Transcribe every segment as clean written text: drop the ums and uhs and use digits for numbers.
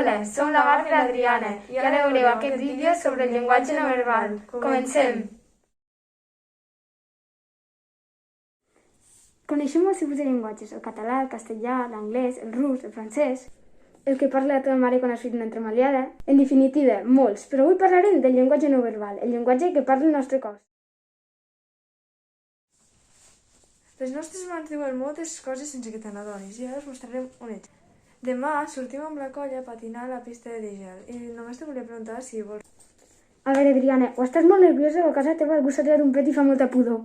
Hola, som la Marta i l'Adriana i ara veureu aquest vídeo sobre el llenguatge no verbal. Comencem! Coneixem molts tipus de llenguatges, el català, el castellà, l'anglès, el rus, el francès, el que parla la teva mare quan has fet una entremaliada. En definitiva, molts, però avui parlarem del llenguatge no verbal, el llenguatge que parla el nostre cos. Les nostres mans diuen moltes coses sense que te n'adonis i ara us mostrarem un exemple. Demà sortim amb la colla a patinar a la pista de gel i només te volia preguntar si vols... A veure, Adriana, o estàs molt nerviosa o a casa teva algú s'ha tirat un pet i fa molta pudor?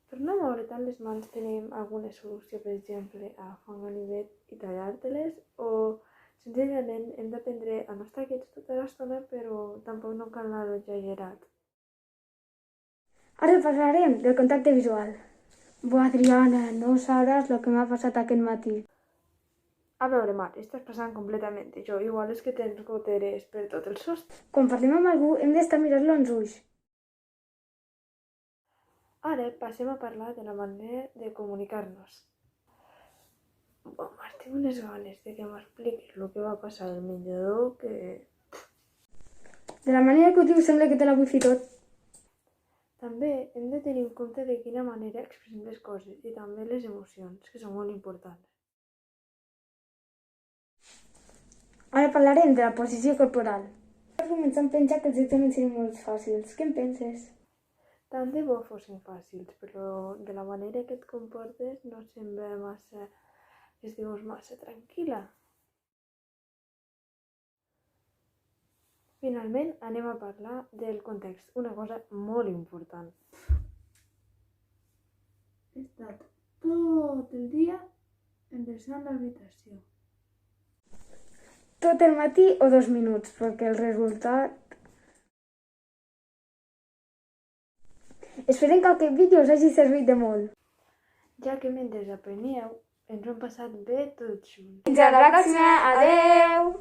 Per no moure tant les mans tenim alguna solució, per exemple, agafar un ganivet i tallar-te-les o senzillament hem d'aprendre a no estar quiets tota l'estona però tampoc no cal anar exagerat. Ara parlarem del contacte visual. Adriana, no sabràs el que m'ha passat aquest matí. A veure, Mar, estàs passant completament. Jo igual és que tens goteres per tot el sostre. Quan parlem amb algú hem d'estar mirant-lo als ulls. Ara passem a parlar de la manera de comunicar-nos. Mar, tinc unes ganes de que m'expliquis el que va passar al menjador que... De la manera que ho dius sembla que te la vull fer tot. També hem de tenir en compte de quina manera expressem les coses i també les emocions, que són molt importants. Ara parlarem de la posició corporal. Per començar em pensa que els exàmens serien molt fàcils. Què en penses? Tant de bo fossin fàcils, però de la manera que et comportes no sembla massa, es dius massa tranquil·la. Finalment anem a parlar del context, una cosa molt important. He estat tot el dia endreçant l'habitació. Tot el matí o 2 minuts, perquè el resultat... Esperem que aquest vídeo us hagi servit de molt. Ja que mentre apreníeu, ens ho hem passat bé tots junts. Fins a la pròxima! Adeu!